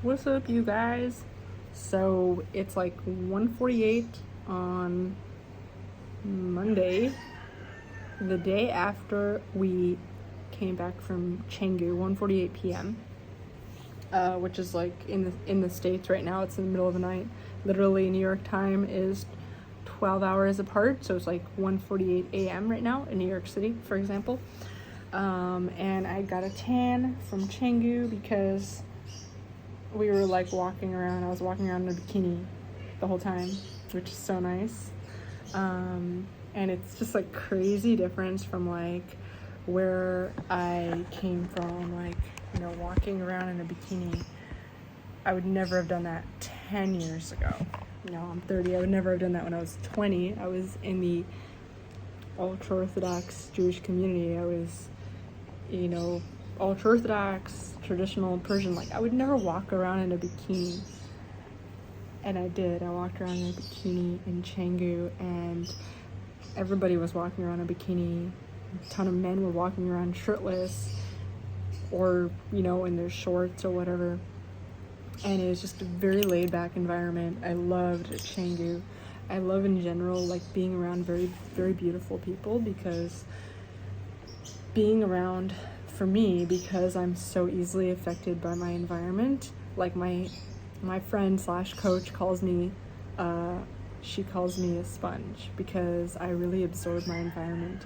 What's up, you guys? So it's like 1:48 on Monday, the day after we came back from Canggu, 1:48 p.m. Which is like in the States right now. It's in the middle of the night. Literally, New York time is 12 hours apart, so it's like 1:48 a.m. right now in New York City, for example. And I got a tan from Canggu because we were like walking around. I was walking around in a bikini the whole time, which is so nice. And it's just like crazy difference from like where I came from, like, you know, walking around in a bikini. I would never have done that 10 years ago. You know, I'm 30. I would never have done that when I was 20. I was in the ultra-Orthodox Jewish community. I was, you know, ultra-Orthodox, traditional Persian. Like, I would never walk around in a bikini. And I did. I walked around in a bikini in Canggu, and everybody was walking around in a bikini. A ton of men were walking around shirtless or, you know, in their shorts or whatever. And it was just a very laid-back environment. I loved Canggu. I love in general, like, being around very, very beautiful people, because being around, for me, because I'm so easily affected by my environment, like my friend slash coach calls me, she calls me a sponge, because I really absorb my environment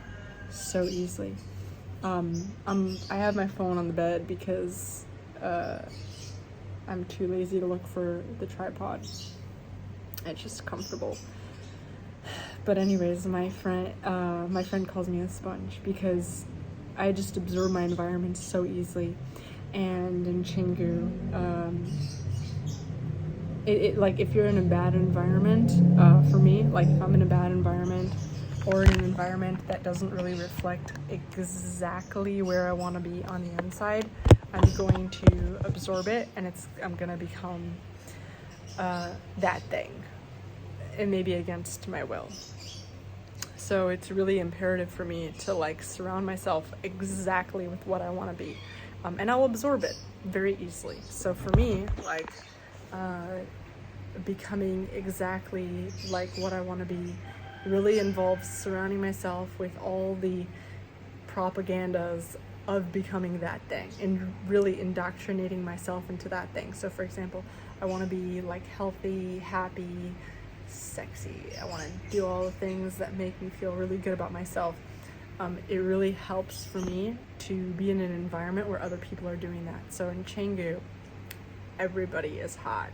so easily. I have my phone on the bed because I'm too lazy to look for the tripod. It's just comfortable. But anyways, my friend calls me a sponge because I just absorb my environment so easily. And in Canggu, it like, if you're in a bad environment, for me, like if I'm in a bad environment or in an environment that doesn't really reflect exactly where I want to be on the inside, I'm going to absorb it, and I'm gonna become that thing, and maybe against my will. So it's really imperative for me to like surround myself exactly with what I want to be, and I'll absorb it very easily. So for me, like, becoming exactly like what I want to be really involves surrounding myself with all the propagandas of becoming that thing and really indoctrinating myself into that thing. So for example, I want to be like healthy, happy, sexy. I want to do all the things that make me feel really good about myself. It really helps for me to be in an environment where other people are doing that. So in Canggu, everybody is hot.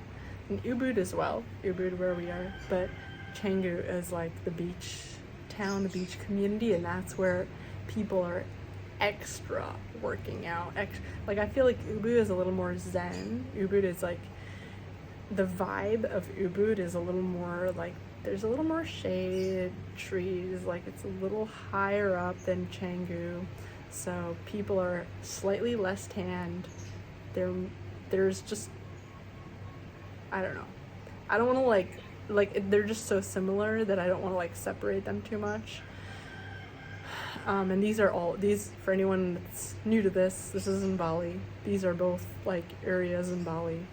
In Ubud as well, Ubud where we are, but Canggu is like the beach town, the beach community, and that's where people are extra working out. Like, I feel like Ubud is a little more zen. Ubud is like, the vibe of Ubud is a little more like, there's a little more shade, trees, like it's a little higher up than Canggu, so people are slightly less tanned. There's just, I don't know, I don't want to like they're just so similar that I don't want to like separate them too much. And these, for anyone that's new to this is in Bali. These are both like areas in Bali.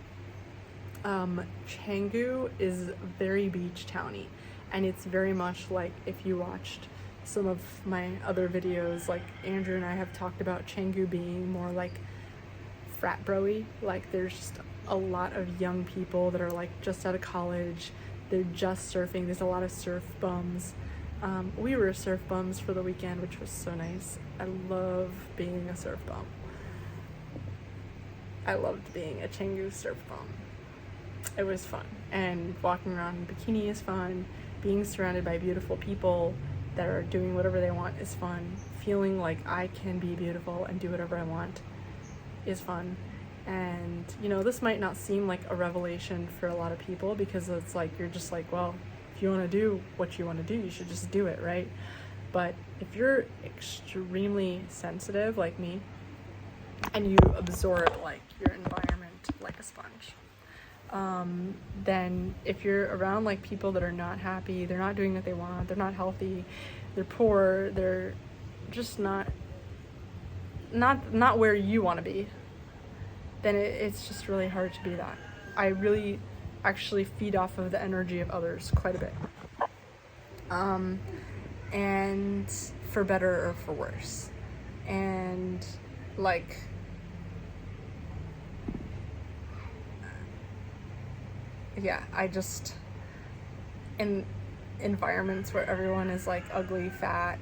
Canggu is very beach towny, and it's very much like, if you watched some of my other videos, like Andrew and I have talked about Canggu being more like frat bro-y. Like, there's just a lot of young people that are like just out of college, they're just surfing. There's a lot of surf bums. We were surf bums for the weekend, which was so nice. I love being a surf bum. I loved being a Canggu surf bum. It was fun, and walking around in bikini is fun. Being surrounded by beautiful people that are doing whatever they want is fun. Feeling like I can be beautiful and do whatever I want is fun. And, you know, this might not seem like a revelation for a lot of people, because it's like, you're just like, well, if you want to do what you want to do, you should just do it, right? But if you're extremely sensitive like me, and you absorb like your environment like a sponge, then if you're around like people that are not happy, they're not doing what they want, they're not healthy, they're poor, they're just not where you want to be, then it's just really hard to be that. I really actually feed off of the energy of others quite a bit. And for better or for worse. And like, yeah, I just, in environments where everyone is like ugly, fat,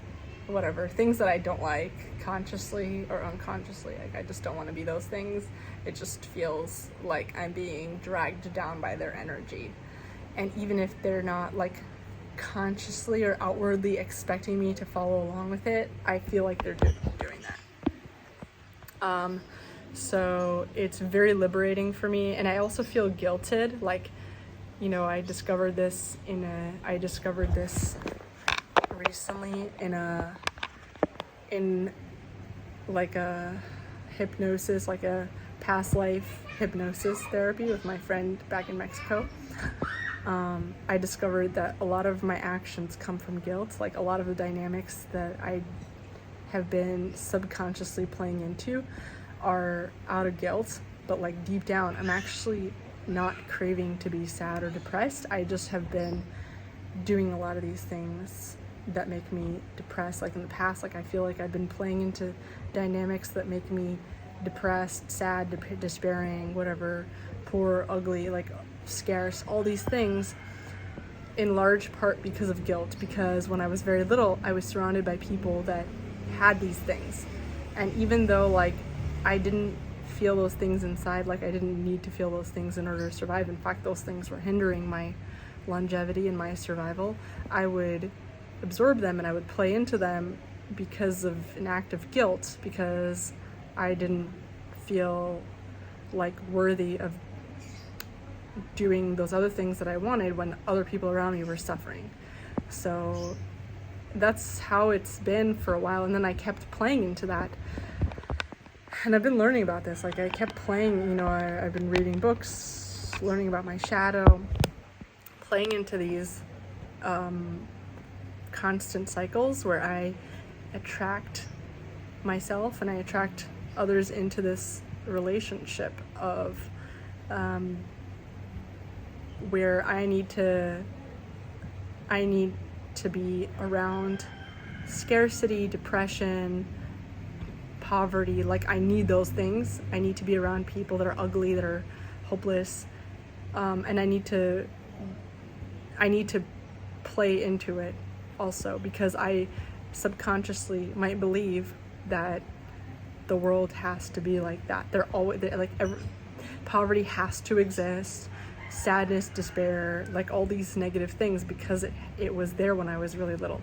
whatever, things that I don't like, consciously or unconsciously, like I just don't want to be those things. It just feels like I'm being dragged down by their energy. And even if they're not like consciously or outwardly expecting me to follow along with it, I feel like they're doing that. So it's very liberating for me, and I also feel guilted. Like, you know, I discovered this recently in like a hypnosis, like a past life hypnosis therapy with my friend back in Mexico. I discovered that a lot of my actions come from guilt. Like a lot of the dynamics that I have been subconsciously playing into are out of guilt, but like deep down, I'm actually not craving to be sad or depressed. I just have been doing a lot of these things that make me depressed. Like in the past, like I feel like I've been playing into dynamics that make me depressed, sad, despairing, whatever, poor, ugly, like scarce, all these things, in large part because of guilt. Because when I was very little, I was surrounded by people that had these things, and even though like I didn't feel those things inside, like I didn't need to feel those things in order to survive. In fact, those things were hindering my longevity and my survival. I would absorb them and I would play into them because of an act of guilt, because I didn't feel like worthy of doing those other things that I wanted when other people around me were suffering. So that's how it's been for a while, and then I kept playing into that. And I've been learning about this. Like I kept playing, you know, I've been reading books, learning about my shadow, playing into these constant cycles where I attract myself and I attract others into this relationship of where I need to be around scarcity, depression, poverty. Like I need those things. I need to be around people that are ugly, that are hopeless, and I need to play into it also, because I subconsciously might believe that the world has to be like that. Poverty has to exist, sadness, despair, like all these negative things, because it was there when I was really little.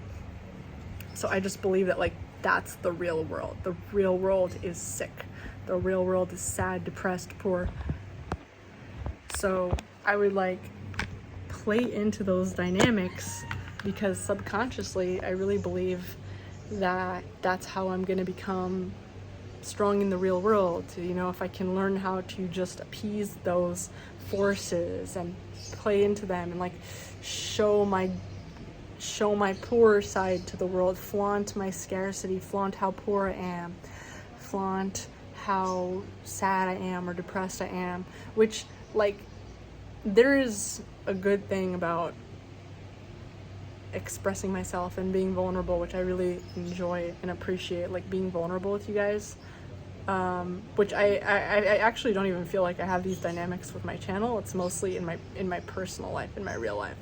So I just believe that like that's the real world. The real world is sick. The real world is sad, depressed, poor. So I would like play into those dynamics because subconsciously I really believe that that's how I'm going to become strong in the real world. You know, if I can learn how to just appease those forces and play into them and like show my poor side to the world, flaunt my scarcity, flaunt how poor I am, flaunt how sad I am or depressed I am, which like there is a good thing about expressing myself and being vulnerable, which I really enjoy and appreciate, like being vulnerable with you guys, which I actually don't even feel like I have these dynamics with my channel. It's mostly in my personal life, in my real life.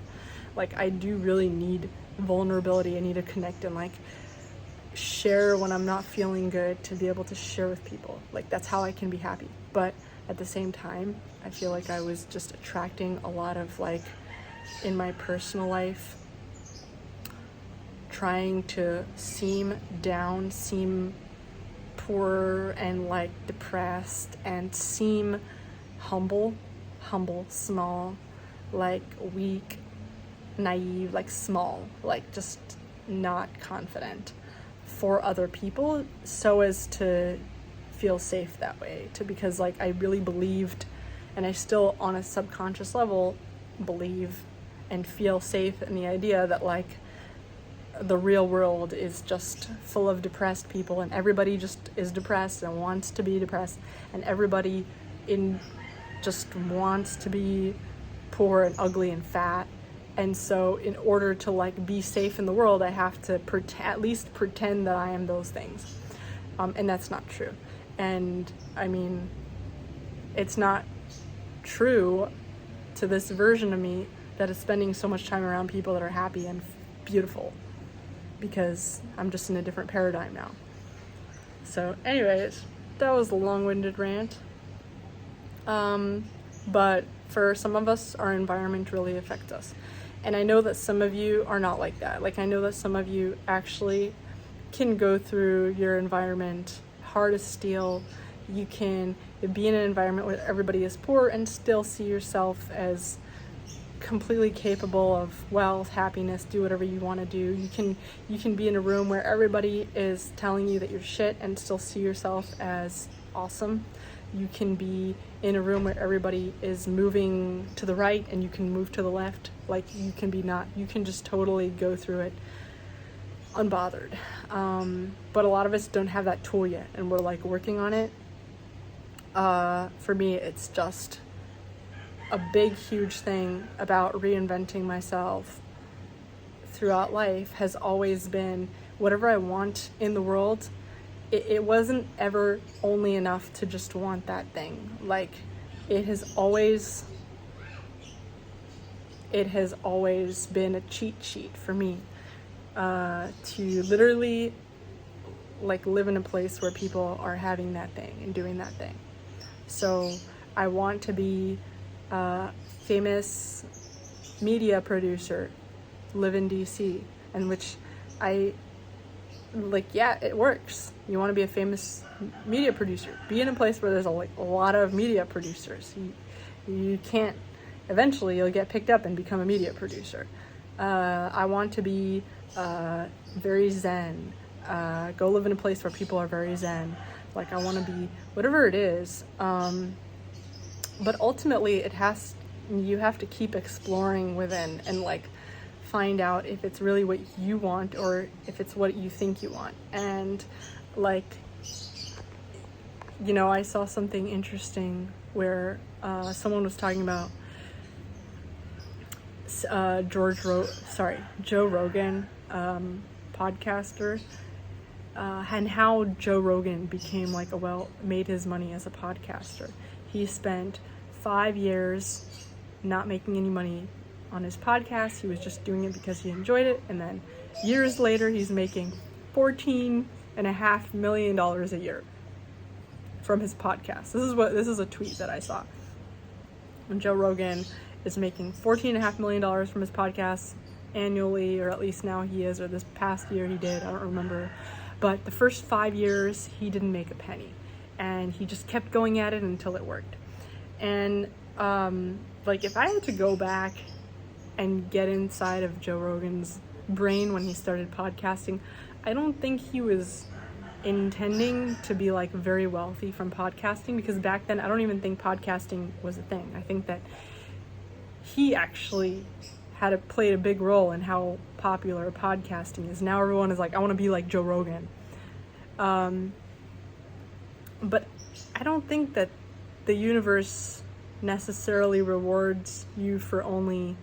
Like I do really need vulnerability. I need to connect and like share when I'm not feeling good, to be able to share with people. Like that's how I can be happy. But at the same time, I feel like I was just attracting a lot of like in my personal life, trying to seem down, seem poor and like depressed, and seem humble, small, like weak, naive, like small, like just not confident for other people, so as to feel safe that way, because like I really believed, and I still on a subconscious level believe and feel safe in the idea that like the real world is just full of depressed people, and everybody just is depressed and wants to be depressed, and everybody just wants to be poor and ugly and fat. And so in order to like be safe in the world, I have to at least pretend that I am those things. And that's not true. And I mean, it's not true to this version of me that is spending so much time around people that are happy and beautiful, because I'm just in a different paradigm now. So anyways, that was a long-winded rant. But for some of us, our environment really affects us. And I know that some of you are not like that. Like, I know that some of you actually can go through your environment hard as steel. You can be in an environment where everybody is poor and still see yourself as completely capable of wealth, happiness, do whatever you want to do. You can be in a room where everybody is telling you that you're shit and still see yourself as awesome. You can be in a room where everybody is moving to the right and you can move to the left. Like, you can just totally go through it unbothered. But a lot of us don't have that tool yet, and we're like working on it. For me, it's just a big, huge thing about reinventing myself throughout life has always been whatever I want in the world. It wasn't ever only enough to just want that thing. Like, it has always been a cheat sheet for me, to literally like live in a place where people are having that thing and doing that thing. So I want to be a famous media producer, live in DC, and which I like, yeah, it works. You want to be a famous media producer, be in a place where there's a lot of media producers. You can't, eventually you'll get picked up and become a media producer. I want to be very zen, go live in a place where people are very zen. Like, I want to be whatever it is. But ultimately you have to keep exploring within and like find out if it's really what you want or if it's what you think you want. And like, you know, I saw something interesting where someone was talking about Joe Rogan, podcaster, and how Joe Rogan became like made his money as a podcaster. He spent 5 years not making any money on his podcast. He was just doing it because he enjoyed it. And then years later, he's making $14.5 million a year from his podcast. This is a tweet that I saw. And Joe Rogan is making $14.5 million from his podcast annually, or at least now he is, or this past year he did, I don't remember. But the first 5 years, he didn't make a penny. And he just kept going at it until it worked. And like, if I had to go back and get inside of Joe Rogan's brain when he started podcasting, I don't think he was intending to be like very wealthy from podcasting, because back then I don't even think podcasting was a thing. I think that he actually played a big role in how popular podcasting is. Now everyone is like, I want to be like Joe Rogan. But I don't think that the universe necessarily rewards you for only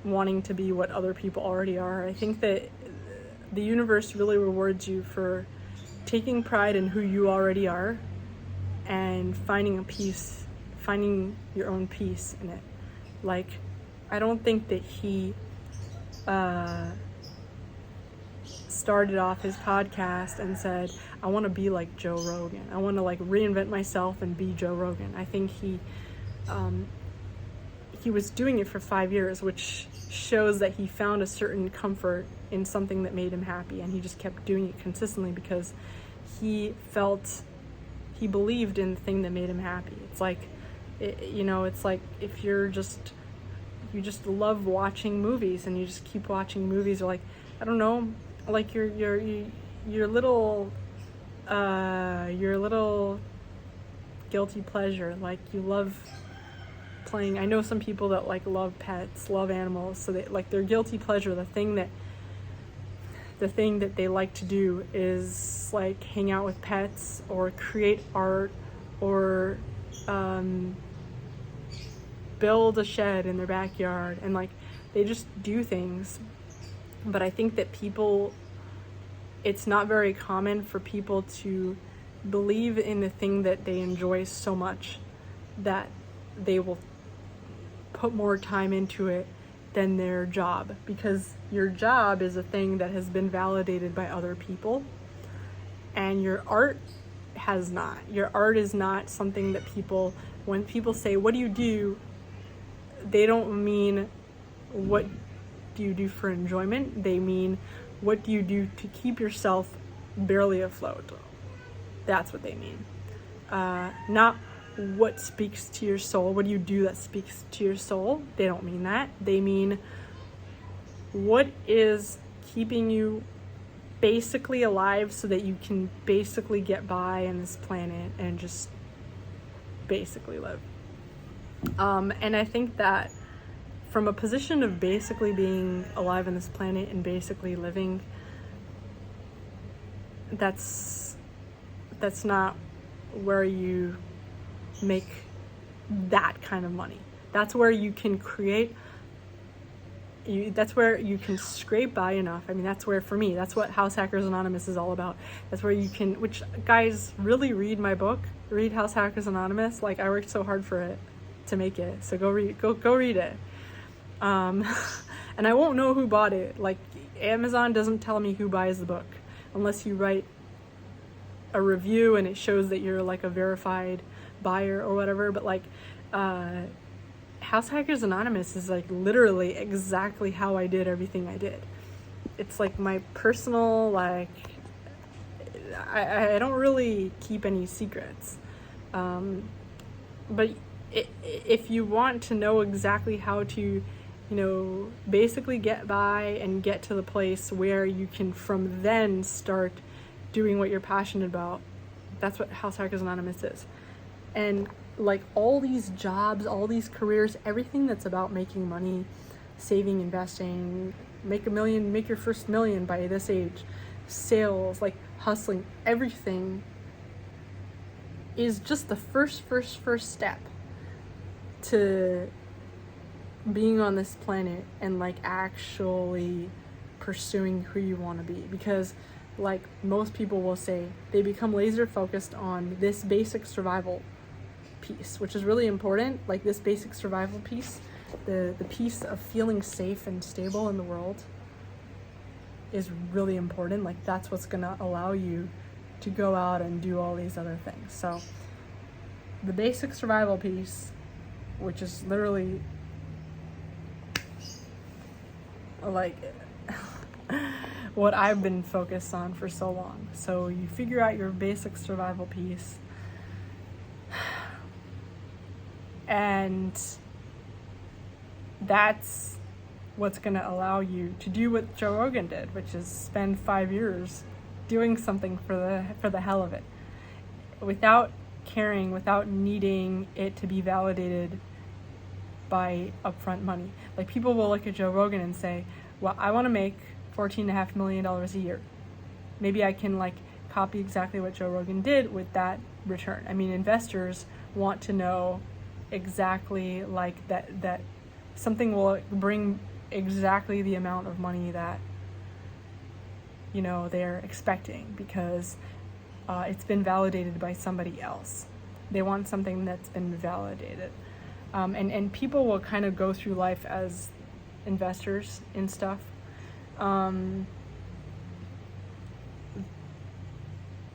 wanting to be what other people already are. I think that the universe really rewards you for taking pride in who you already are and finding your own peace in it. Like, I don't think that he started off his podcast and said, I want to be like Joe Rogan. I want to like reinvent myself and be Joe Rogan. I think he was doing it for 5 years, which shows that he found a certain comfort in something that made him happy, and he just kept doing it consistently because he believed in the thing that made him happy. It's like, it's like if you just love watching movies and you just keep watching movies, or like, I don't know, like your little guilty pleasure, like you love playing. I know some people that like love pets, love animals, so they like their guilty pleasure, the thing the thing that they like to do is like hang out with pets or create art or build a shed in their backyard, and like they just do things. But I think that it's not very common for people to believe in the thing that they enjoy so much that they will put more time into it than their job, because your job is a thing that has been validated by other people, and your art has not. Your art is not something that when people say, what do you do? They don't mean, what do you do for enjoyment? They mean, what do you do to keep yourself barely afloat? That's what they mean. Not what speaks to your soul. What do you do that speaks to your soul? They don't mean that. They mean, what is keeping you basically alive so that you can basically get by on this planet and just basically live. And I think that from a position of basically being alive on this planet and basically living, that's not where you make that kind of money. That's where you can that's where you can scrape by enough. I mean, that's where, for me, that's what House Hackers Anonymous is all about. That's where you can, which, guys, really read my book, read House Hackers Anonymous. Like, I worked so hard for it to make it, so go read it. And I won't know who bought it. Like, Amazon doesn't tell me who buys the book unless you write a review and it shows that you're like a verified buyer or whatever. But like, House Hackers Anonymous is like literally exactly how I did everything I did. It's like my personal, like, I don't really keep any secrets. But if you want to know exactly how to, basically get by and get to the place where you can from then start doing what you're passionate about, that's what House Hackers Anonymous is. And like all these jobs, all these careers, everything that's about making money, saving, investing, make your first million by this age, sales, like hustling, everything is just the first step to being on this planet and like actually pursuing who you want to be. Because like most people will say, they become laser focused on this basic survival piece, which is really important. Like this basic survival piece, the piece of feeling safe and stable in the world is really important. Like that's what's gonna allow you to go out and do all these other things. So the basic survival piece, which is literally like what I've been focused on for so long. So you figure out your basic survival piece, and that's what's going to allow you to do what Joe Rogan did, which is spend 5 years doing something for the hell of it, without caring, without needing it to be validated by upfront money. Like people will look at Joe Rogan and say, well, I want to make $14.5 million a year. Maybe I can like copy exactly what Joe Rogan did with that return. I mean, investors want to know exactly like that something will bring exactly the amount of money that they're expecting, because it's been validated by somebody else. They want something that's been validated. And people will kind of go through life as investors in stuff.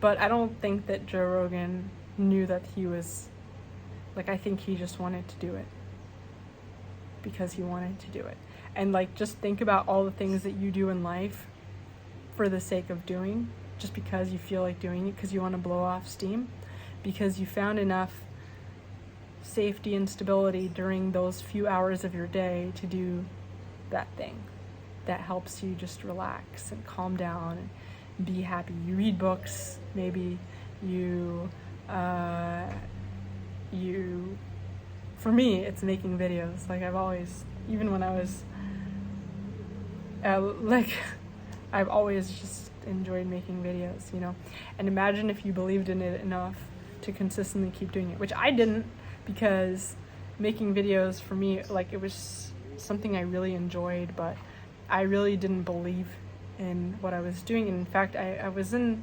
But I don't think that Joe Rogan knew that he was, like, I think he just wanted to do it because he wanted to do it. And like, just think about all the things that you do in life for the sake of doing, just because you feel like doing it, because you want to blow off steam, because you found enough safety and stability during those few hours of your day to do that thing that helps you just relax and calm down and be happy. You read books, maybe you for me, it's making videos. Like I've always, even when I was like I've always just enjoyed making videos, you know. And imagine if you believed in it enough to consistently keep doing it, which I didn't, because making videos for me, like, it was something I really enjoyed, but I really didn't believe in what I was doing. And in fact, I was in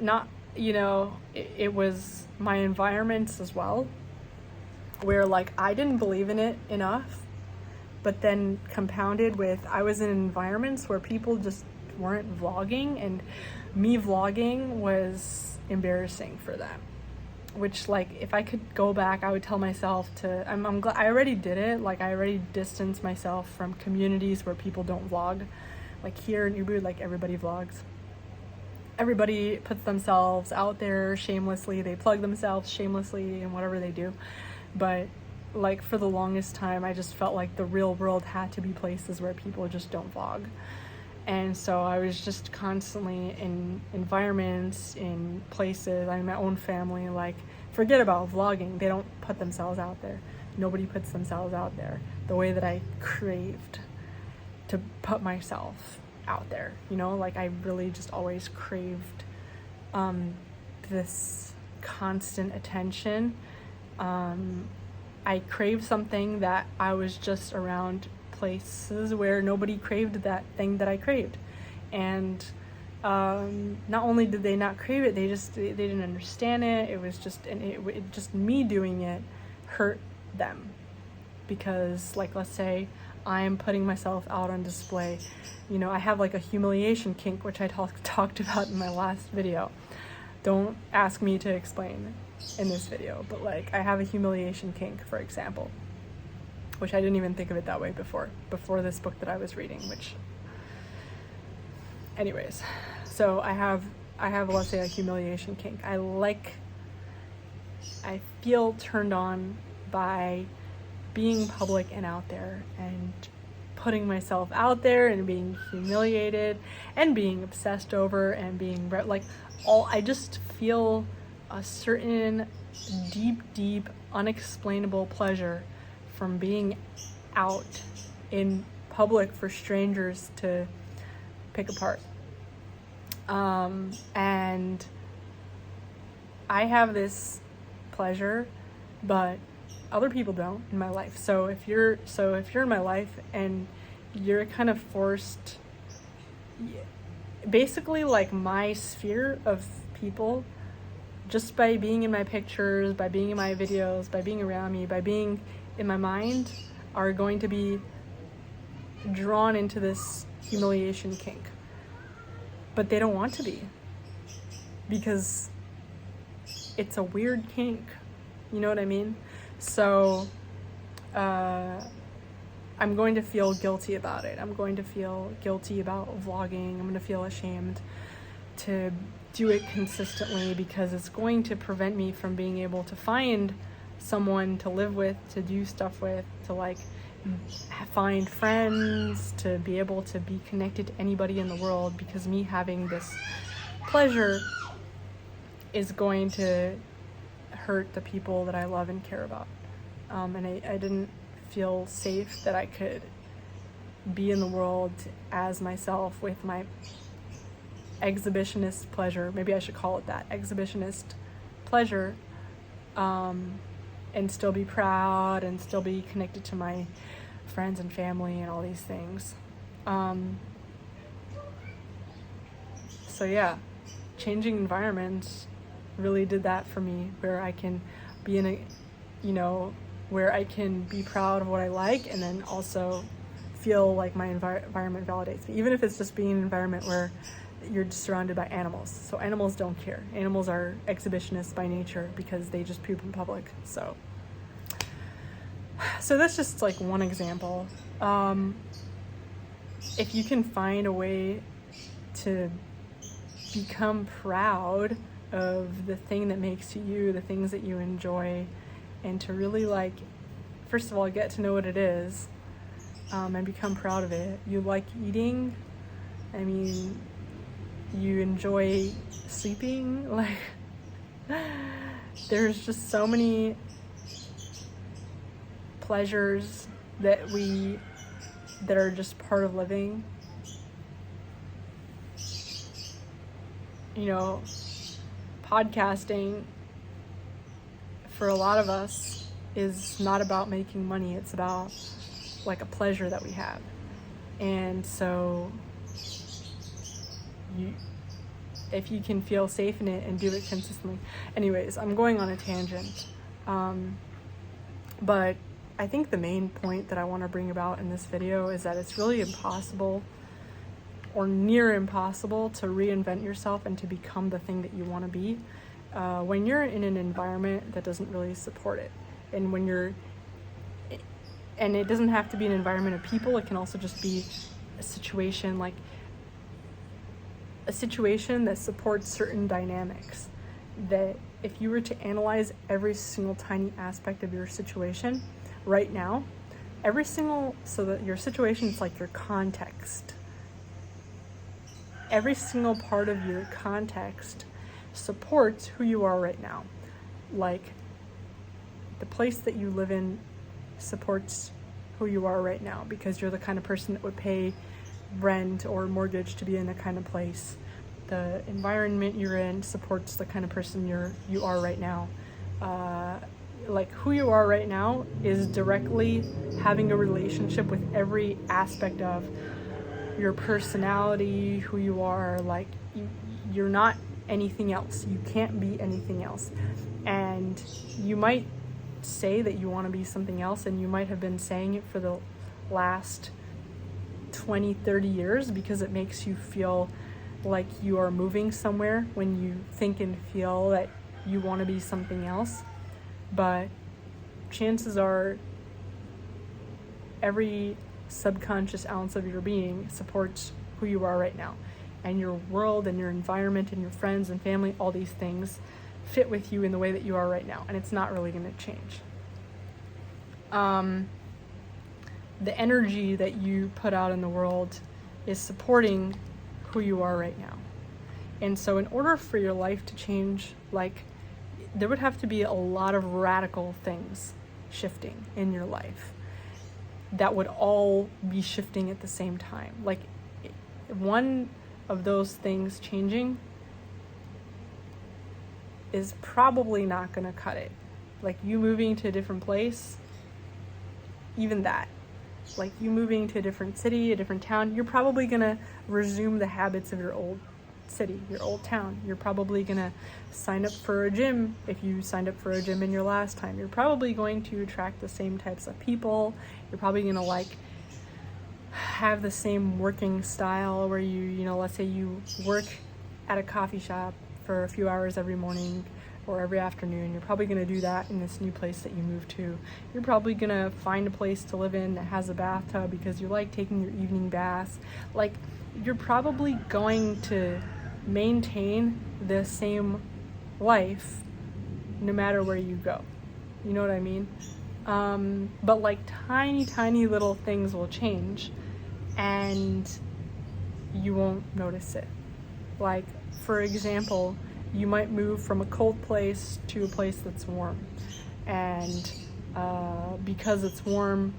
not, you know, it was my environments as well, where like I didn't believe in it enough, but then compounded with I was in environments where people just weren't vlogging, and me vlogging was embarrassing for them. Which, like, if I could go back, I would tell myself to, I'm glad I already did it. Like, I already distanced myself from communities where people don't vlog. Like here in Ubud, like, everybody vlogs. Everybody puts themselves out there shamelessly. They plug themselves shamelessly in whatever they do. But like, for the longest time, I just felt like the real world had to be places where people just don't vlog. And so I was just constantly in environments, in places, I mean, my own family, like, forget about vlogging. They don't put themselves out there. Nobody puts themselves out there the way that I craved to put myself out there, you know? Like, I really just always craved this constant attention. I craved something that I was just around places where nobody craved that thing that I craved. And not only did they not crave it, they didn't understand it. It was just, and it just, me doing it hurt them, because, like, let's say I'm putting myself out on display. You know, I have like a humiliation kink, which I talked about in my last video. Don't ask me to explain in this video, but like, I have a humiliation kink, for example, which I didn't even think of it that way before this book that I was reading, which, anyways, so I have, let's say, a humiliation kink. I feel turned on by being public and out there and putting myself out there and being humiliated and being obsessed over and being like, I just feel a certain deep, unexplainable pleasure from being out in public for strangers to pick apart. And I have this pleasure, but other people don't in my life. So if you're in my life and you're kind of forced, basically, like, my sphere of people, just by being in my pictures, by being in my videos, by being around me, by being in my mind, are going to be drawn into this humiliation kink. But they don't want to be, because it's a weird kink. You know what I mean? So I'm going to feel guilty about it. I'm going to feel guilty about vlogging. I'm going to feel ashamed to do it consistently, because it's going to prevent me from being able to find someone to live with, to do stuff with, to, like, find friends, to be able to be connected to anybody in the world, because me having this pleasure is going to hurt the people that I love and care about. And I didn't feel safe that I could be in the world as myself with my exhibitionist pleasure. Maybe I should call it that, exhibitionist pleasure, and still be proud and still be connected to my friends and family and all these things. So yeah, changing environments really did that for me, where I can be in a, you know, where I can be proud of what I like, and then also feel like my environment validates me, even if it's just being in an environment where you're surrounded by animals. So animals don't care. Animals are exhibitionists by nature because they just poop in public. So that's just like one example. If you can find a way to become proud of the thing that makes you, the things that you enjoy, and to really, like, first of all, get to know what it is, and become proud of it. You like eating, I mean, you enjoy sleeping, like, there's just so many pleasures that are just part of living, you know, podcasting for a lot of us is not about making money. It's about like a pleasure that we have. And so if you can feel safe in it and do it consistently. Anyways, I'm going on a tangent. But I think the main point that I want to bring about in this video is that it's really impossible or near impossible to reinvent yourself and to become the thing that you want to be when you're in an environment that doesn't really support it. And and it doesn't have to be an environment of people. It can also just be a situation, like a situation that supports certain dynamics. That if you were to analyze every single tiny aspect of your situation right now, so that your situation is like your context. Every single part of your context supports who you are right now. Like the place that you live in supports who you are right now because you're the kind of person that would pay rent or mortgage to be in that kind of place. The environment you're in supports the kind of person you are right now. Like who you are right now is directly having a relationship with every aspect of your personality, who you are. Like you're not anything else. You can't be anything else. And you might say that you want to be something else, and you might have been saying it for the last 20, 30 years because it makes you feel like you are moving somewhere when you think and feel that you want to be something else. But chances are every subconscious ounce of your being supports who you are right now. And your world and your environment and your friends and family, all these things fit with you in the way that you are right now. And it's not really going to change. The energy that you put out in the world is supporting who you are right now. And so in order for your life to change, like there would have to be a lot of radical things shifting in your life that would all be shifting at the same time. Like one of those things changing is probably not going to cut it. Like you moving to a different place, even that. Like you moving to a different city, a different town, you're probably going to resume the habits of your old city, your old town. You're probably going to sign up for a gym if you signed up for a gym in your last time. You're probably going to attract the same types of people. You're probably going to like have the same working style where you know, let's say you work at a coffee shop for a few hours every morning or every afternoon. You're probably going to do that in this new place that you move to. You're probably going to find a place to live in that has a bathtub because you like taking your evening baths. Like you're probably going to maintain the same life no matter where you go. You know what I mean? But like tiny little things will change and you won't notice it. Like for example, you might move from a cold place to a place that's warm, and because it's warm,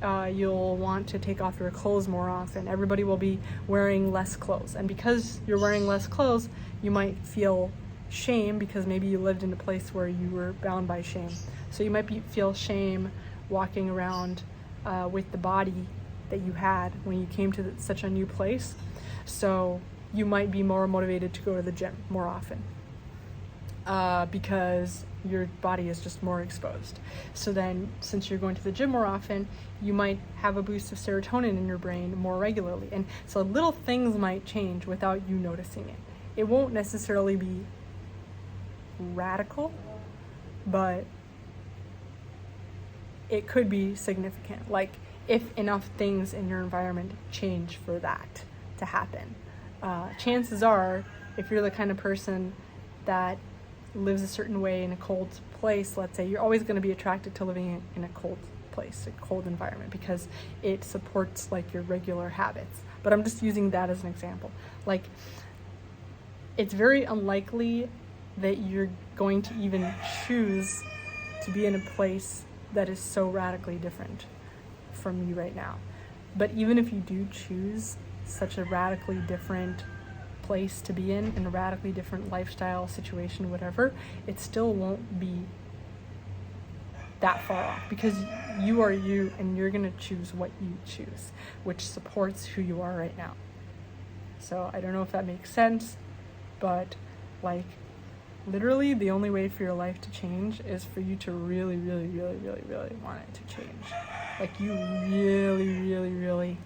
you'll want to take off your clothes more often. Everybody will be wearing less clothes, and because you're wearing less clothes, you might feel shame because maybe you lived in a place where you were bound by shame. So you might feel shame walking around with the body that you had when you came to such a new place. So you might be more motivated to go to the gym more often because your body is just more exposed. So then, since you're going to the gym more often, you might have a boost of serotonin in your brain more regularly. And so little things might change without you noticing it. It won't necessarily be radical, but it could be significant. Like if enough things in your environment change for that to happen. Chances are, if you're the kind of person that lives a certain way in a cold place, let's say, you're always going to be attracted to living in a cold place, a cold environment, because it supports like your regular habits. But I'm just using that as an example. Like, it's very unlikely that you're going to even choose to be in a place that is so radically different from you right now. But even if you do choose such a radically different place to be in a radically different lifestyle, situation, whatever, it still won't be that far off, because you are you, and you're going to choose what you choose, which supports who you are right now. So I don't know if that makes sense, but like literally the only way for your life to change is for you to really, really, really, really, really want it to change. Like you really, really, really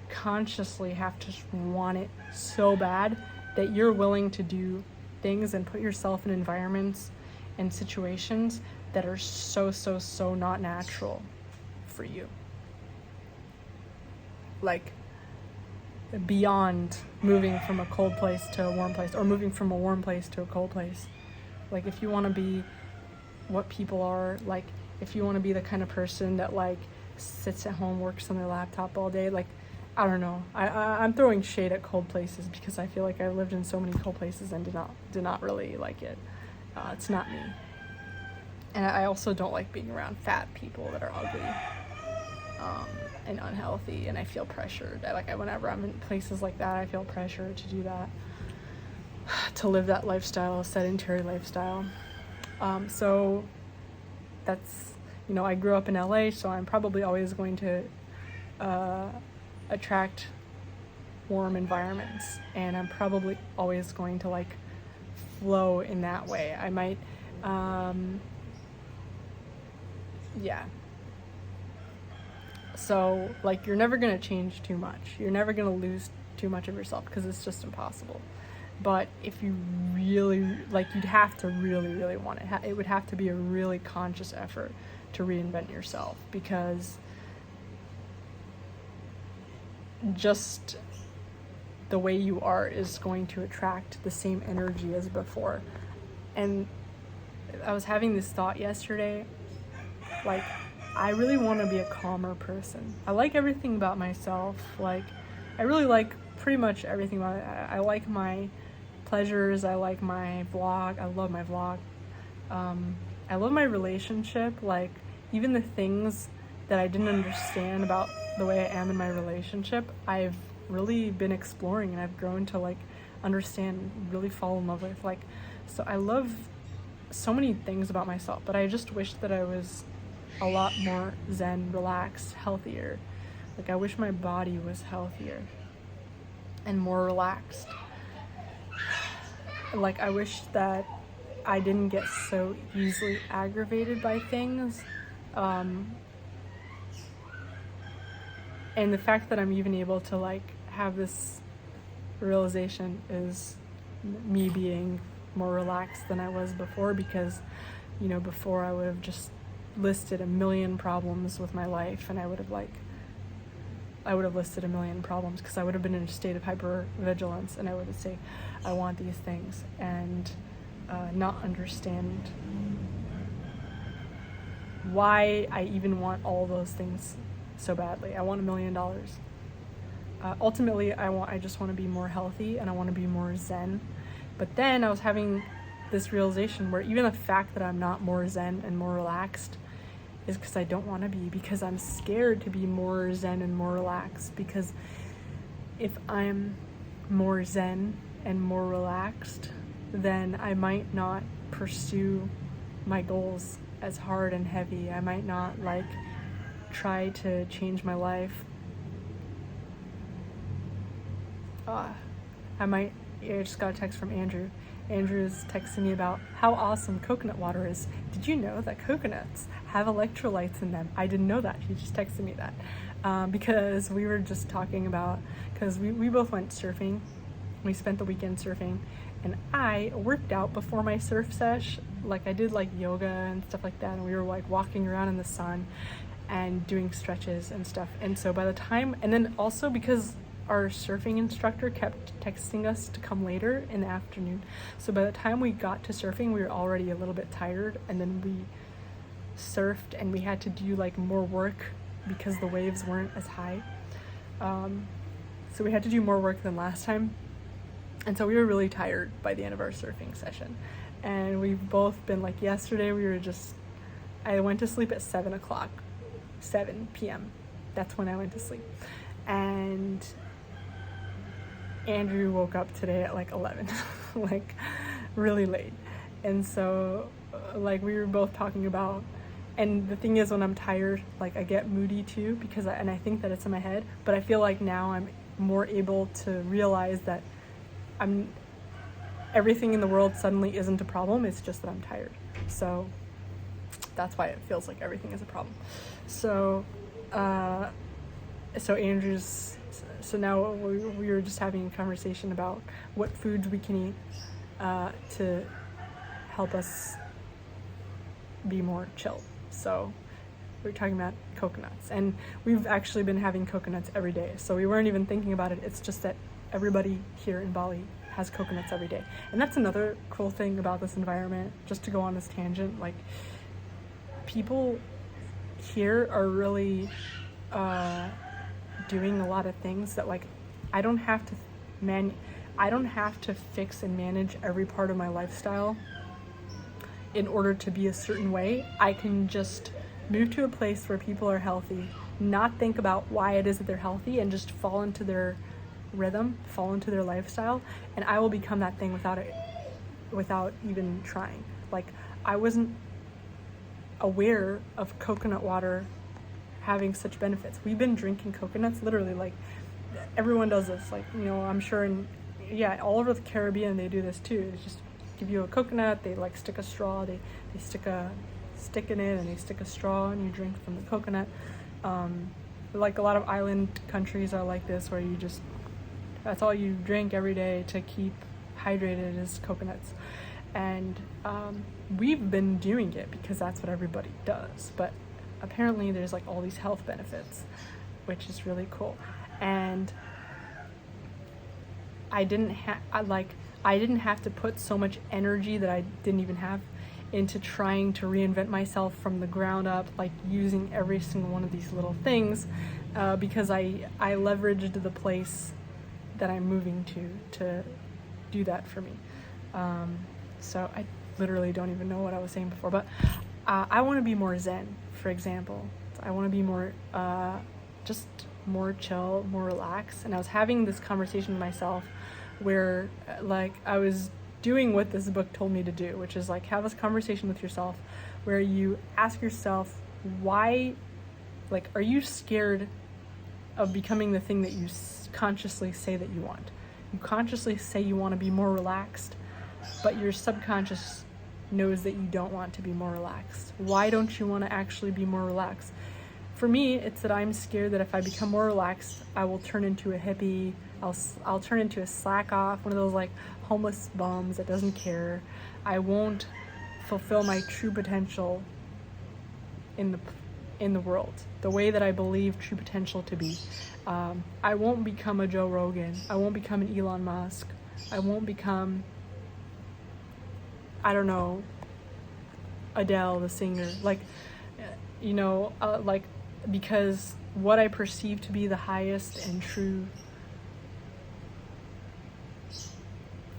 consciously have to want it so bad that you're willing to do things and put yourself in environments and situations that are so not natural for you. Like beyond moving from a cold place to a warm place, or moving from a warm place to a cold place. Like if you want to be what people are, like if you want to be the kind of person that like sits at home, works on their laptop all day, like I don't know, I'm throwing shade at cold places because I feel like I've lived in so many cold places and did not really like it. It's not me. And I also don't like being around fat people that are ugly and unhealthy, and I feel pressured. Whenever I'm in places like that, I feel pressure to do that, to live that lifestyle, sedentary lifestyle. So that's, I grew up in LA, so I'm probably always going to attract warm environments, and I'm probably always going to like flow in that way. I might yeah. So like you're never going to change too much. You're never going to lose too much of yourself because it's just impossible. But if you really, like, you'd have to really, really want it. It would have to be a really conscious effort to reinvent yourself, because just the way you are is going to attract the same energy as before. And I was having this thought yesterday, like, I really want to be a calmer person. I like everything about myself. Like, I really like pretty much everything about it. I like my pleasures. I like my vlog. I love my vlog. I love my relationship. Like, even the things that I didn't understand about the way I am in my relationship, I've really been exploring, and I've grown to like understand, really fall in love with. Like, so I love so many things about myself, but I just wish that I was a lot more zen, relaxed, healthier. Like, I wish my body was healthier and more relaxed. Like, I wish that I didn't get so easily aggravated by things. And the fact that I'm even able to like have this realization is me being more relaxed than I was before, because, you know, before I would have just listed a million problems with my life, and I would have listed a million problems because I would have been in a state of hypervigilance, and I would say, I want these things, and not understand why I even want all those things so badly. I want $1 million. Ultimately, I just want to be more healthy, and I want to be more zen. But then I was having this realization where even the fact that I'm not more zen and more relaxed is because I don't want to be, because I'm scared to be more zen and more relaxed. Because if I'm more zen and more relaxed, then I might not pursue my goals as hard and heavy. I might not like try to change my life. I just got a text from Andrew. Andrew's texting me about how awesome coconut water is. Did you know that coconuts have electrolytes in them? I didn't know that. He just texted me that. Because we were just talking about, because we both went surfing. We spent the weekend surfing, and I worked out before my surf sesh. Like, I did like yoga and stuff like that, and we were like walking around in the sun and doing stretches and stuff. And so by the time, and then also because our surfing instructor kept texting us to come later in the afternoon, so by the time we got to surfing, we were already a little bit tired, and then we surfed, and we had to do like more work because the waves weren't as high. So we had to do more work than last time, and so we were really tired by the end of our surfing session. And we've both been like, yesterday I went to sleep at 7 p.m. That's when I went to sleep. And Andrew woke up today at like 11, like really late. And so like we were both talking about, and the thing is, when I'm tired, like I get moody too, because I think that it's in my head, but I feel like now I'm more able to realize that everything in the world suddenly isn't a problem. It's just that I'm tired. So that's why it feels like everything is a problem. So so now we were just having a conversation about what foods we can eat to help us be more chill. So we're talking about coconuts, and we've actually been having coconuts every day. So we weren't even thinking about it. It's just that everybody here in Bali has coconuts every day. And that's another cool thing about this environment, just to go on this tangent, like people here are really doing a lot of things that like I don't have to fix and manage every part of my lifestyle in order to be a certain way. I can just move to a place where people are healthy, not think about why it is that they're healthy, and just fall into their rhythm, fall into their lifestyle, and I will become that thing without even trying. Like, I wasn't aware of coconut water having such benefits. We've been drinking coconuts literally, like everyone does this, like, you know, I'm sure all over the Caribbean they do this too. It's just give you a coconut, they like stick a straw, they stick a stick in it, and they stick a straw, and you drink from the coconut. Like a lot of island countries are like this, where that's all you drink every day to keep hydrated is coconuts. And we've been doing it because that's what everybody does, but apparently there's like all these health benefits, which is really cool. And I didn't have to put so much energy that I didn't even have into trying to reinvent myself from the ground up, like using every single one of these little things, because I leveraged the place that I'm moving to do that for me. So I literally don't even know what I was saying before, but I want to be more zen, for example. I want to be more, just more chill, more relaxed. And I was having this conversation with myself where like I was doing what this book told me to do, which is like have this conversation with yourself where you ask yourself, why, like, are you scared of becoming the thing that you consciously say that you want? You consciously say you want to be more relaxed, but your subconscious knows that you don't want to be more relaxed. Why don't you want to actually be more relaxed? For me, it's that I'm scared that if I become more relaxed, I will turn into a hippie. I'll turn into a slack off, one of those like homeless bums that doesn't care. I won't fulfill my true potential in the world, the way that I believe true potential to be. I won't become a Joe Rogan. I won't become an Elon Musk. I won't become, I don't know, Adele, the singer. Like, you know, like, because what I perceive to be the highest and true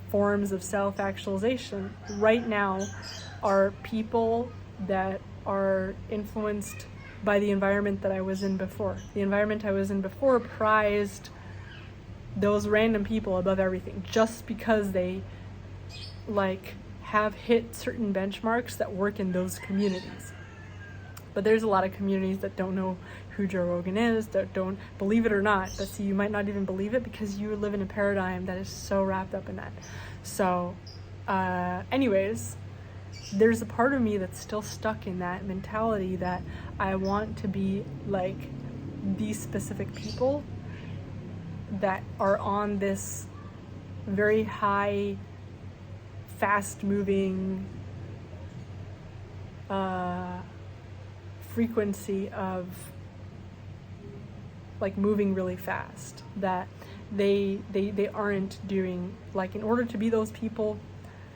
forms of self-actualization right now are people that are influenced by the environment that I was in before. The environment I was in before prized those random people above everything, just because they like have hit certain benchmarks that work in those communities. But there's a lot of communities that don't know who Joe Rogan is, that don't believe it or not. But see, you might not even believe it because you live in a paradigm that is so wrapped up in that. So, anyways, there's a part of me that's still stuck in that mentality that I want to be like these specific people that are on this very high, fast-moving frequency of like moving really fast, that they aren't doing, like, in order to be those people.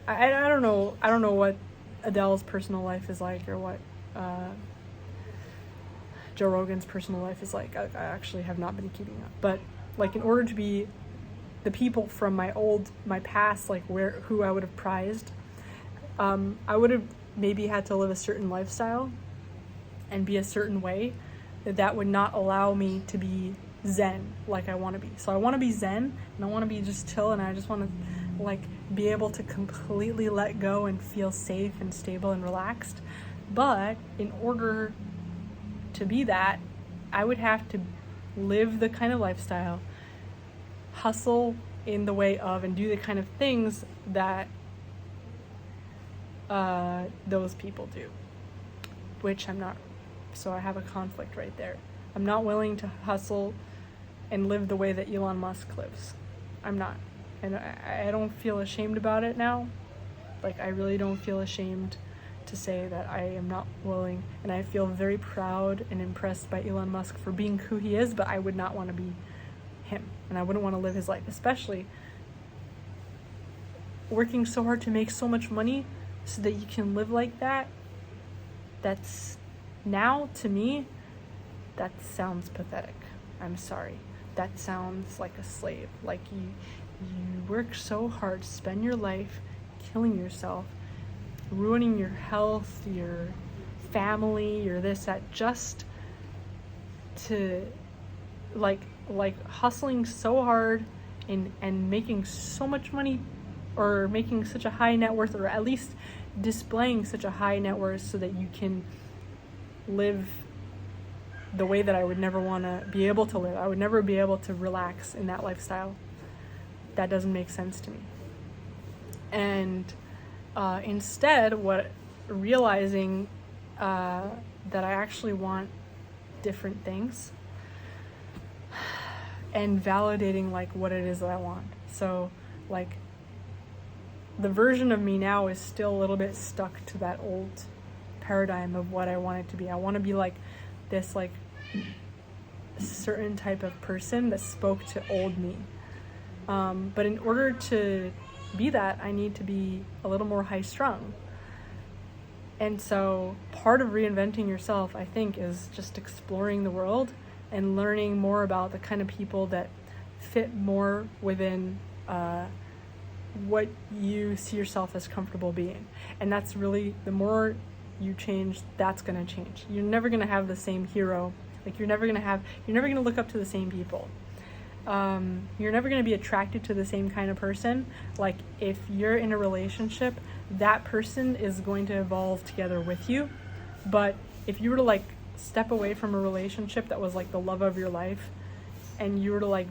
I don't know what Adele's personal life is like, or what Joe Rogan's personal life is like. I actually have not been keeping up, but like, in order to be the people from my past, like who I would have prized, I would have maybe had to live a certain lifestyle and be a certain way that would not allow me to be zen like I want to be. So I want to be zen, and I want to be just chill, and I just want to like be able to completely let go and feel safe and stable and relaxed. But in order to be that, I would have to live the kind of lifestyle, hustle in the way of, and do the kind of things that those people do, which I'm not. So I have a conflict right there. I'm not willing to hustle and live the way that Elon Musk lives. I'm not. And I don't feel ashamed about it now. Like, I really don't feel ashamed to say that I am not willing. And I feel very proud and impressed by Elon Musk for being who he is, but I would not want to be him. And I wouldn't want to live his life, especially working so hard to make so much money so that you can live like that. That's, now to me, that sounds pathetic. I'm sorry. That sounds like a slave. Like you work so hard, spend your life killing yourself, ruining your health, your family, your this, that, just to like hustling so hard and making so much money, or making such a high net worth, or at least displaying such a high net worth so that you can live the way that I would never want to be able to live. I would never be able to relax in that lifestyle. That doesn't make sense to me. And instead, realizing that I actually want different things, and validating like what it is that I want. So like the version of me now is still a little bit stuck to that old paradigm of what I want it to be. I want to be like this like certain type of person that spoke to old me. But in order to be that, I need to be a little more high strung. And so part of reinventing yourself, I think, is just exploring the world and learning more about the kind of people that fit more within what you see yourself as comfortable being. And that's really, the more you change, that's going to change. You're never going to have the same hero. Like you're never going to look up to the same people. You're never going to be attracted to the same kind of person. Like if you're in a relationship, that person is going to evolve together with you. But if you were to like step away from a relationship that was like the love of your life, and you were to like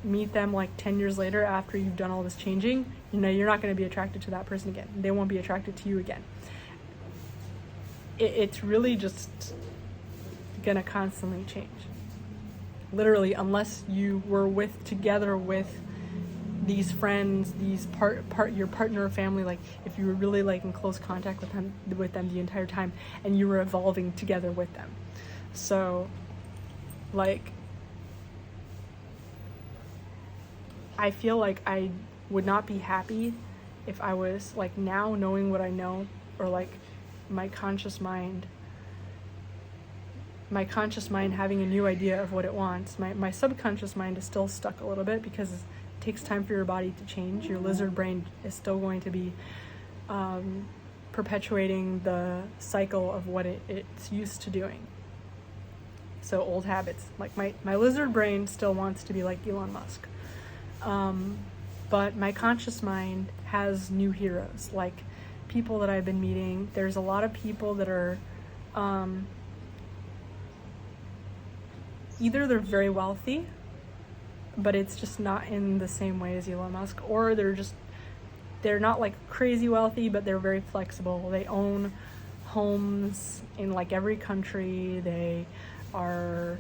meet them like 10 years later after you've done all this changing, you're not going to be attracted to that person again. They won't be attracted to you again. It's really just going to constantly change. Literally, unless you were together with these friends, your partner or family, like if you were really like in close contact with them the entire time, and you were evolving together with them. So like I feel like I would not be happy if I was like, now knowing what I know, or like my conscious mind having a new idea of what it wants. My subconscious mind is still stuck a little bit because it takes time for your body to change. Your lizard brain is still going to be perpetuating the cycle of what it's used to doing. So old habits. Like my lizard brain still wants to be like Elon Musk. But my conscious mind has new heroes, like people that I've been meeting. There's a lot of people that are either they're very wealthy, but it's just not in the same way as Elon Musk, or they're not like crazy wealthy, but they're very flexible. They own homes in like every country. They are,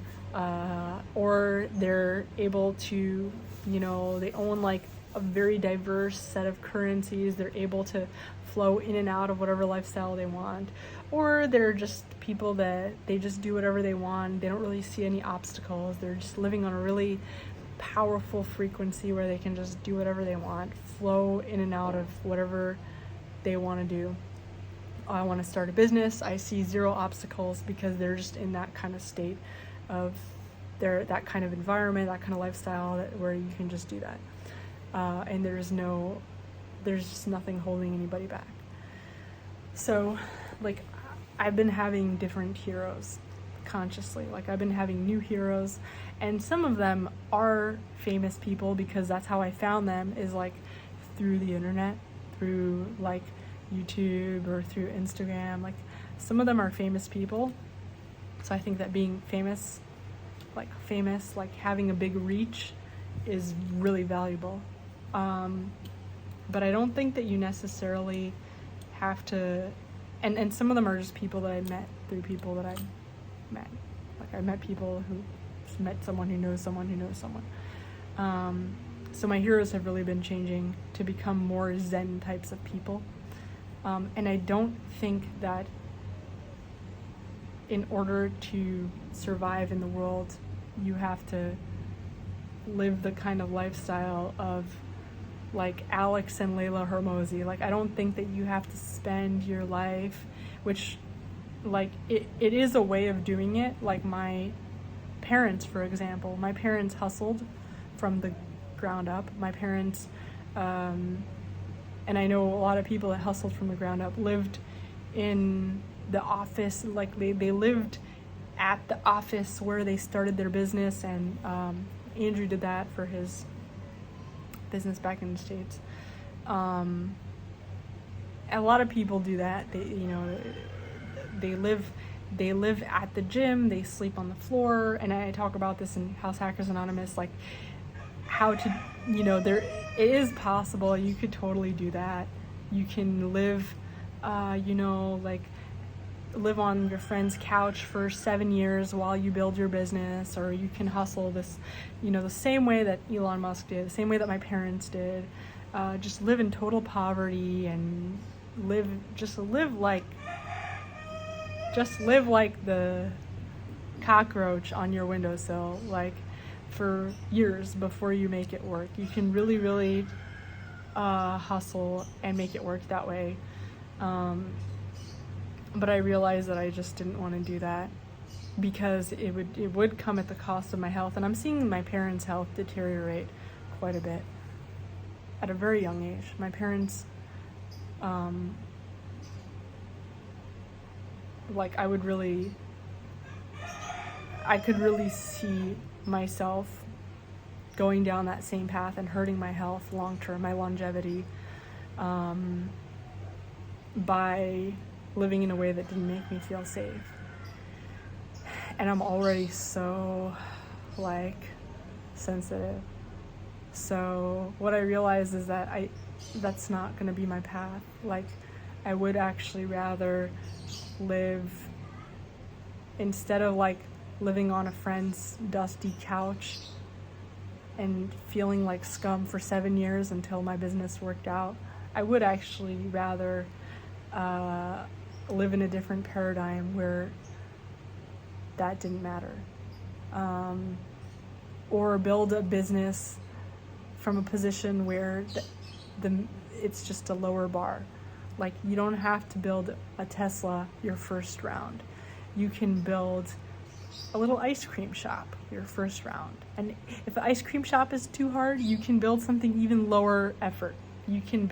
or they're able to, they own like a very diverse set of currencies. They're able to flow in and out of whatever lifestyle they want. Or they're just people that they just do whatever they want. They don't really see any obstacles. They're just living on a really powerful frequency where they can just do whatever they want, flow in and out of whatever they want to do. I want to start a business. I see zero obstacles because they're just in that kind of state of that kind of environment, that kind of lifestyle where you can just do that. And there's just nothing holding anybody back. So like I've been having different heroes consciously. Like, I've been having new heroes, and some of them are famous people because that's how I found them, is like through the internet, through like YouTube or through Instagram. Like, some of them are famous people, so I think that being famous, like having a big reach is really valuable. But I don't think that you necessarily have to, and some of them are just people that I met through people that I met. Like, I met people who met someone who knows someone who knows someone. So my heroes have really been changing to become more Zen types of people. And I don't think that in order to survive in the world, you have to live the kind of lifestyle of like Alex and Layla Hermosi. Like, I don't think that you have to spend your life, which like it is a way of doing it. Like, my parents, for example, my parents hustled from the ground up. My parents, and I know a lot of people that hustled from the ground up, lived in the office. Like, they lived at the office where they started their business, and Andrew did that for his business back in the States. A lot of people do that. They live at the gym, they sleep on the floor, and I talk about this in House Hackers Anonymous, like how to, it is possible. You could totally do that. You can live, live on your friend's couch for 7 years while you build your business, or you can hustle this, the same way that Elon Musk did, the same way that my parents did. Just live in total poverty and live like the cockroach on your windowsill, like for years before you make it work. You can really, really hustle and make it work that way. But I realized that I just didn't want to do that because it would come at the cost of my health. And I'm seeing my parents' health deteriorate quite a bit at a very young age. My parents, I could really see myself going down that same path and hurting my health long term, my longevity, by living in a way that didn't make me feel safe. And I'm already so sensitive. So what I realized is that that's not going to be my path. Like, I would actually rather live, instead of living on a friend's dusty couch and feeling like scum for 7 years until my business worked out, I would actually rather live in a different paradigm where that didn't matter, or build a business from a position where it's just a lower bar. Like, you don't have to build a Tesla your first round. You can build a little ice cream shop your first round. And if the ice cream shop is too hard, you can build something even lower effort. You can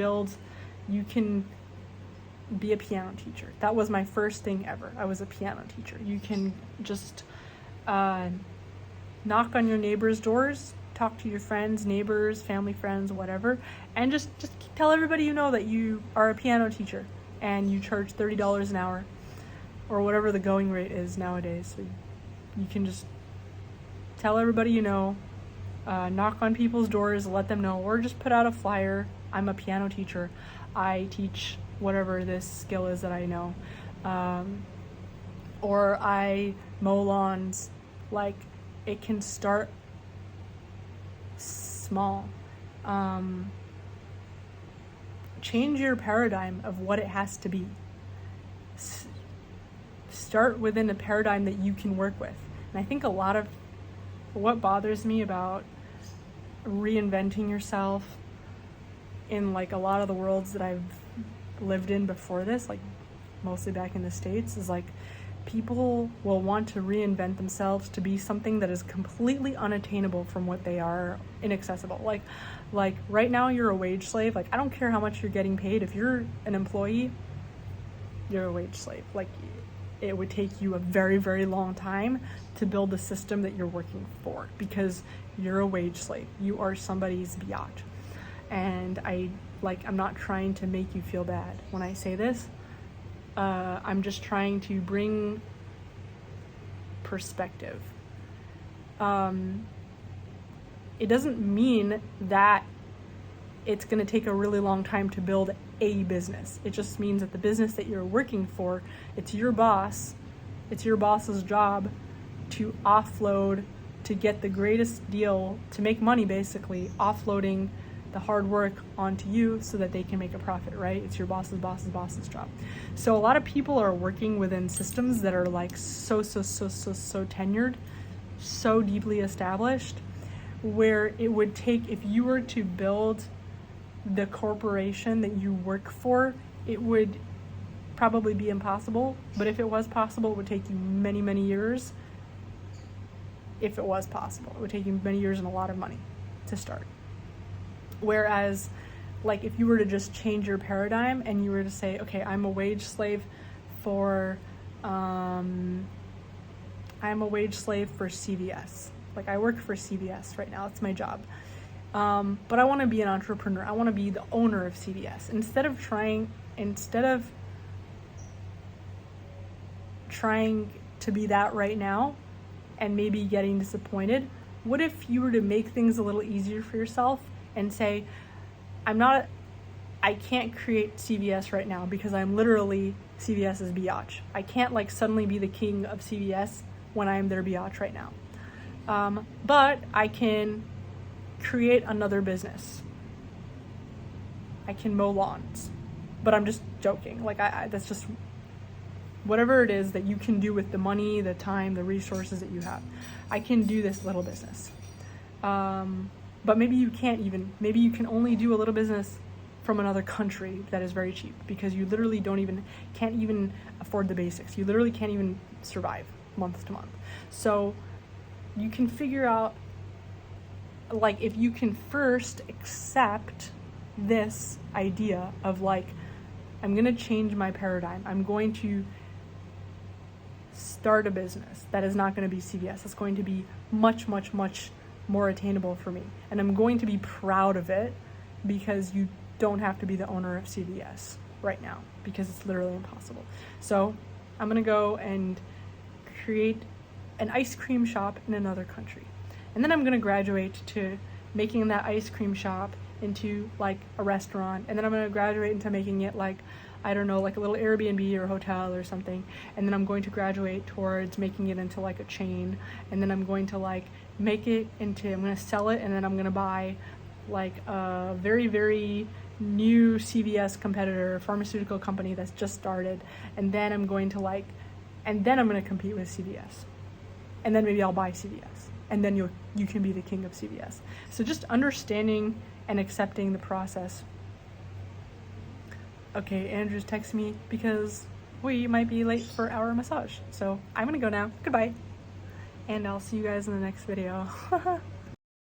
be a piano teacher. That was my first thing ever. I was a piano teacher. You can just knock on your neighbors' doors, talk to your friends, neighbors, family friends, whatever, and just tell everybody you know that you are a piano teacher and you charge $30 an hour or whatever the going rate is nowadays. So you can just tell everybody you know, knock on people's doors, let them know, or just put out a flyer. I'm a piano teacher. I teach whatever this skill is that I know. Or I mow lawns. Like, it can start small. Change your paradigm of what it has to be. Start within a paradigm that you can work with. And I think a lot of what bothers me about reinventing yourself in a lot of the worlds that I've lived in before this, mostly back in the States, is people will want to reinvent themselves to be something that is completely unattainable from what they are, inaccessible. Like right now you're a wage slave. I don't care how much you're getting paid. If you're an employee, you're a wage slave. it would take you a very, very long time to build the system that you're working for, because you're a wage slave. You are somebody's biatch. And I'm not trying to make you feel bad when I say this. I'm just trying to bring perspective. It doesn't mean that it's going to take a really long time to build a business. It just means that the business that you're working for, it's your boss, it's your boss's job to offload, to get the greatest deal, to make money, basically offloading the hard work onto you so that they can make a profit, right? It's your boss's job. So a lot of people are working within systems that are like so tenured, so deeply established, where it would take, if you were to build the corporation that you work for, it would probably be impossible. But if it was possible, it would take you many, many years. If it was possible, it would take you many years and a lot of money to start. Whereas, like, if you were to just change your paradigm and you were to say, okay, I'm a wage slave for CVS. Like, I work for CVS right now. It's my job. But I want to be an entrepreneur. I want to be the owner of CVS. Instead of trying to be that right now and maybe getting disappointed, what if you were to make things a little easier for yourself and say, I can't create CVS right now because I'm literally CVS's biatch. I can't like suddenly be the king of CVS when I'm their biatch right now. But I can create another business. I can mow lawns. But I'm just joking. Like, that's just whatever it is that you can do with the money, the time, the resources that you have. I can do this little business. But maybe you maybe you can only do a little business from another country that is very cheap, because you literally can't even afford the basics. You literally can't even survive month to month. So you can figure out, like, if you can first accept this idea of like, I'm going to change my paradigm. I'm going to start a business that is not going to be CVS. It's going to be much, much, much more attainable for me. And I'm going to be proud of it, because you don't have to be the owner of CVS right now, because it's literally impossible. So I'm going to go and create an ice cream shop in another country. And then I'm going to graduate to making that ice cream shop into like a restaurant. And then I'm going to graduate into making it like, I don't know, like a little Airbnb or hotel or something. And then I'm going to graduate towards making it into like a chain. And then I'm going to like I'm going to sell it. And then I'm going to buy like a very, very new CVS competitor, pharmaceutical company that's just started. And then I'm going to compete with CVS. And then maybe I'll buy CVS. And then you can be the king of CVS. So just understanding and accepting the process. Okay, Andrew's texting me because we might be late for our massage. So I'm gonna go now. Goodbye. And I'll see you guys in the next video.